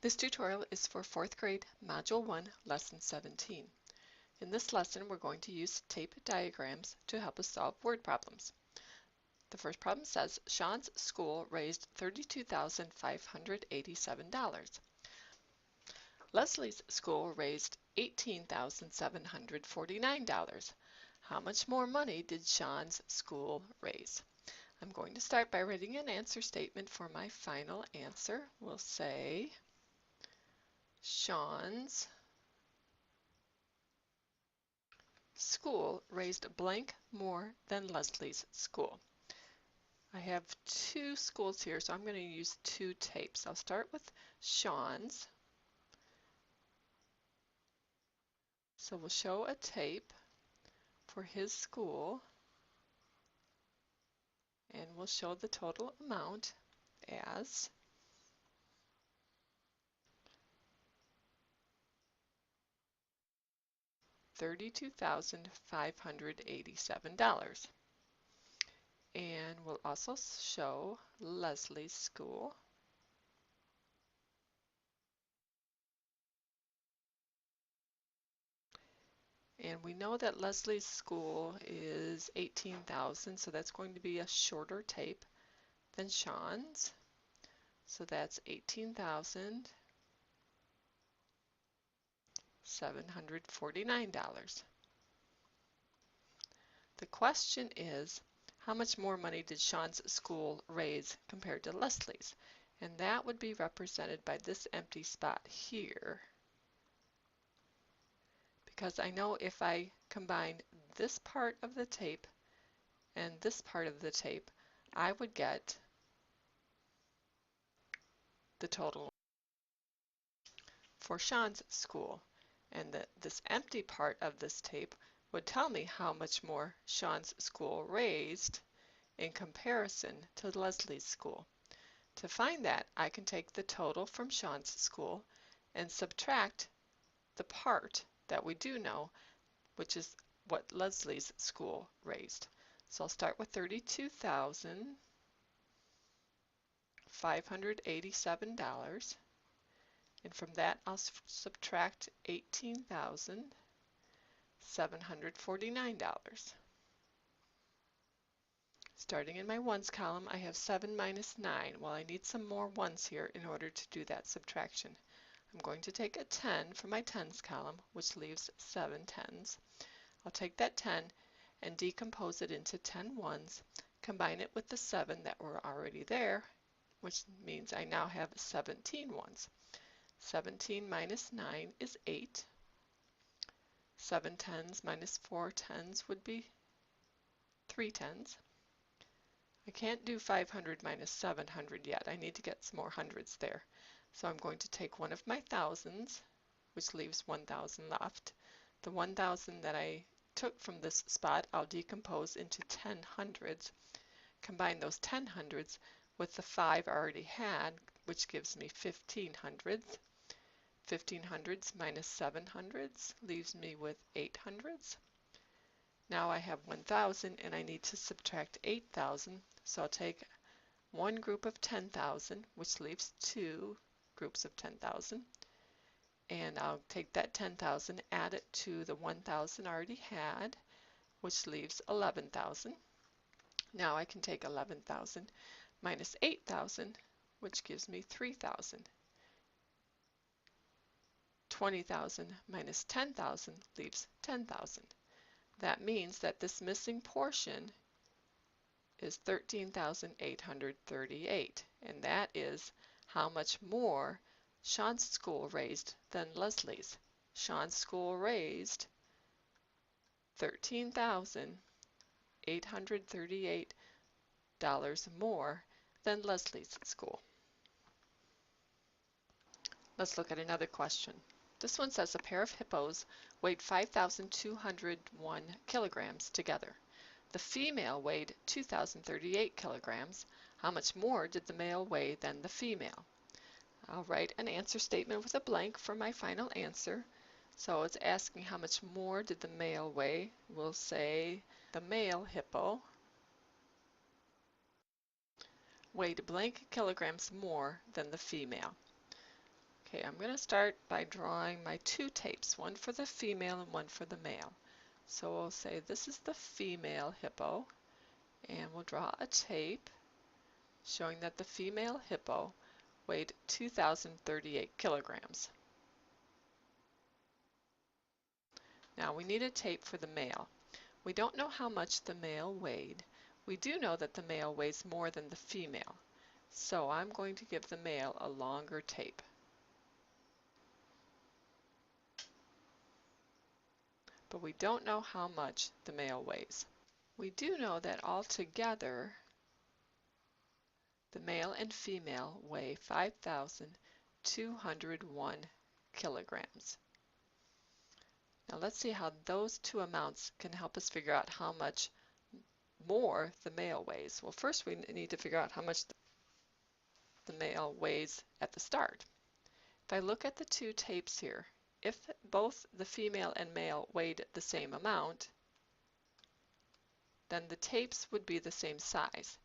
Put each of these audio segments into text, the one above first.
This tutorial is for 4th grade, Module 1, Lesson 17. In this lesson, we're going to use tape diagrams to help us solve word problems. The first problem says, Sean's school raised $32,587. Leslie's school raised $18,749. How much more money did Sean's school raise? I'm going to start by writing an answer statement for my final answer. We'll say, Sean's school raised blank more than Leslie's school. I have two schools here, so I'm going to use two tapes. I'll start with Sean's. So we'll show a tape for his school, and we'll show the total amount as $32,587. And we'll also show Leslie's school. And we know that Leslie's school is 18,000, so that's going to be a shorter tape than Sean's. So that's $18,749. The question is, how much more money did Sean's school raise compared to Leslie's? And that would be represented by this empty spot here. Because I know if I combine this part of the tape and this part of the tape, I would get the total for Sean's school. And this empty part of this tape would tell me how much more Sean's school raised in comparison to Leslie's school. To find that, I can take the total from Sean's school and subtract the part that we do know, which is what Leslie's school raised. So I'll start with $32,587, and from that I'll subtract $18,749. Starting in my ones column, I have 7 minus 9. Well, I need some more ones here in order to do that subtraction. I'm going to take a 10 from my tens column, which leaves 7 tens. I'll take that 10 and decompose it into 10 ones, combine it with the 7 that were already there, which means I now have 17 ones. 17 minus 9 is 8. 7 tens minus 4 tens would be 3 tens. I can't do 500 minus 700 yet. I need to get some more hundreds there. So I'm going to take one of my thousands, which leaves 1,000 left. The 1,000 that I took from this spot, I'll decompose into 10 hundreds. Combine those 10 hundreds with the 5 I already had, which gives me 15 hundreds. 15 hundreds minus 7 hundreds leaves me with 8 hundreds. Now I have 1,000 and I need to subtract 8,000, so I'll take one group of 10,000, which leaves two groups of 10,000, and I'll take that 10,000, add it to the 1,000 I already had, which leaves 11,000. Now I can take 11,000 minus 8,000, which gives me 3,000. 20,000 minus 10,000 leaves 10,000. That means that this missing portion is 13,838, and that is how much more Sean's school raised than Leslie's. Sean's school raised $13,838 more than Leslie's school. Let's look at another question. This one says a pair of hippos weighed 5,201 kilograms together. The female weighed 2,038 kilograms. How much more did the male weigh than the female? I'll write an answer statement with a blank for my final answer. So it's asking how much more did the male weigh. We'll say the male hippo weighed blank kilograms more than the female. Okay, I'm going to start by drawing my two tapes, one for the female and one for the male. So we'll say this is the female hippo, and we'll draw a tape showing that the female hippo weighed 2,038 kilograms. Now we need a tape for the male. We don't know how much the male weighed. We do know that the male weighs more than the female. So I'm going to give the male a longer tape. But we don't know how much the male weighs. We do know that altogether the male and female weigh 5,201 kilograms. Now let's see how those two amounts can help us figure out how much more the male weighs. Well, first we need to figure out how much the male weighs at the start. If I look at the two tapes here, if both the female and male weighed the same amount, then the tapes would be the same size,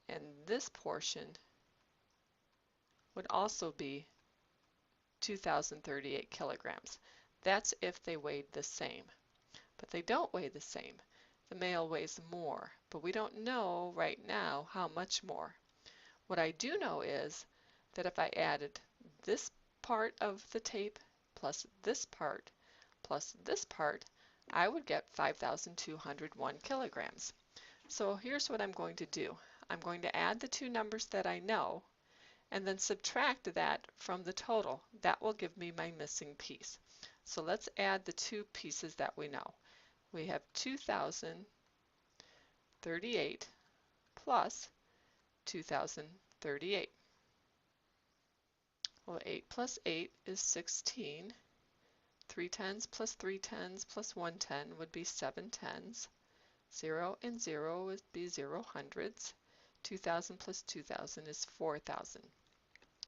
and this portion would also be 2,038 kilograms. That's if they weighed the same. But they don't weigh the same. The male weighs more, but we don't know right now how much more. What I do know is that if I added this part of the tape plus this part plus this part, I would get 5,201 kilograms. So here's what I'm going to do. I'm going to add the two numbers that I know and then subtract that from the total. That will give me my missing piece. So let's add the two pieces that we know. We have 2,038 plus 2,038. Well, 8 plus 8 is 16. 3 tens plus 3 tens plus 1 10 would be 7 tens. 0 and 0 would be 0 hundreds. 2,000 plus 2,000 is 4,000.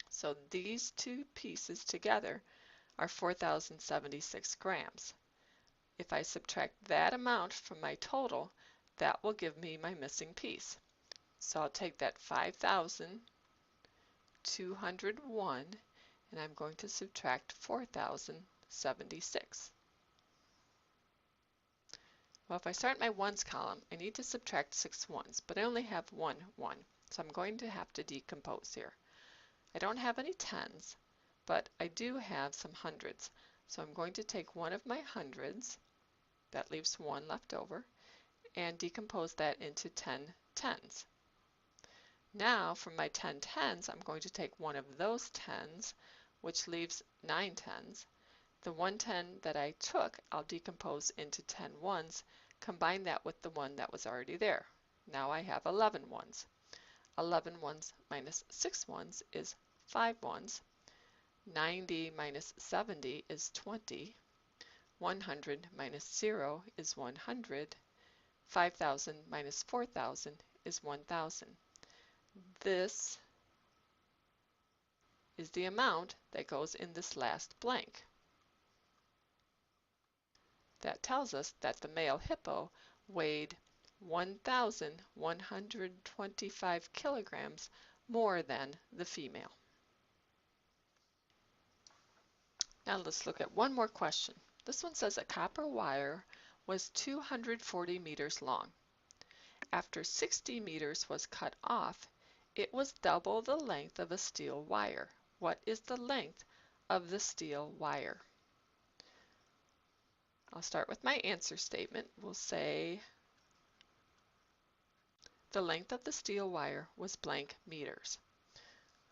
So these two pieces together are 4,076 grams. If I subtract that amount from my total, that will give me my missing piece. So I'll take that 5,201 and I'm going to subtract 4,076. Well, if I start my ones column, I need to subtract 6 ones, but I only have one 1. So I'm going to have to decompose here. I don't have any tens, but I do have some hundreds. So I'm going to take one of my hundreds, that leaves 1 left over, and decompose that into 10 tens. Now from my 10 tens, I'm going to take one of those tens, which leaves 9 tens. The 1 10 that I took, I'll decompose into 10 ones, combine that with the one that was already there. Now I have 11 ones. 11 ones minus 6 ones is 5 ones. 90 minus 70 is 20. 100 minus 0 is 100. 5,000 minus 4,000 is 1,000. This is the amount that goes in this last blank. That tells us that the male hippo weighed 1,125 kilograms more than the female. Now let's look at one more question. This one says a copper wire was 240 meters long. After 60 meters was cut off, it was double the length of a steel wire. What is the length of the steel wire? I'll start with my answer statement. We'll say the length of the steel wire was blank meters.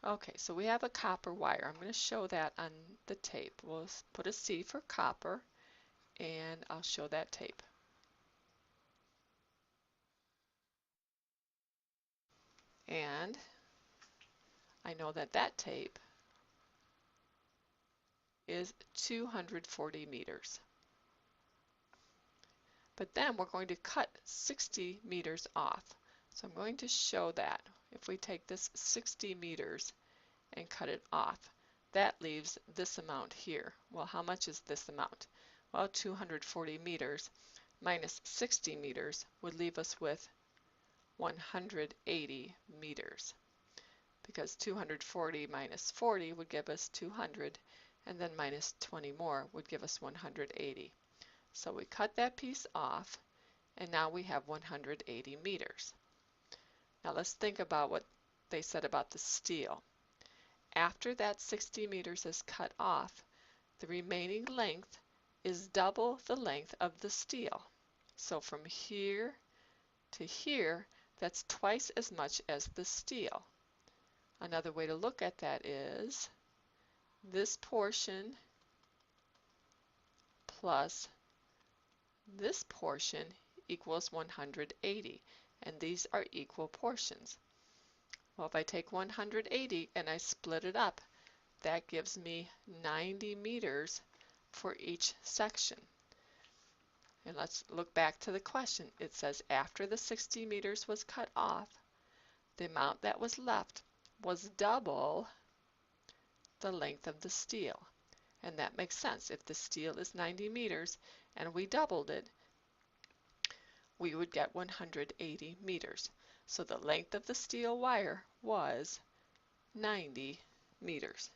Okay, so we have a copper wire. I'm going to show that on the tape. We'll put a C for copper, and I'll show that tape. And I know that that tape is 240 meters. But then we're going to cut 60 meters off. So I'm going to show that. If we take this 60 meters and cut it off, that leaves this amount here. Well, how much is this amount? Well, 240 meters minus 60 meters would leave us with 180 meters. because 240 minus 40 would give us 200, and then minus 20 more would give us 180. So we cut that piece off, and now we have 180 meters. Now let's think about what they said about the steel. After that 60 meters is cut off, the remaining length is double the length of the steel. So from here to here, that's twice as much as the steel. Another way to look at that is this portion plus this portion equals 180, and these are equal portions. Well, if I take 180 and I split it up, that gives me 90 meters for each section. And let's look back to the question. It says after the 60 meters was cut off, the amount that was left was double the length of the steel. And that makes sense. If the steel is 90 meters and we doubled it, we would get 180 meters. So the length of the steel wire was 90 meters.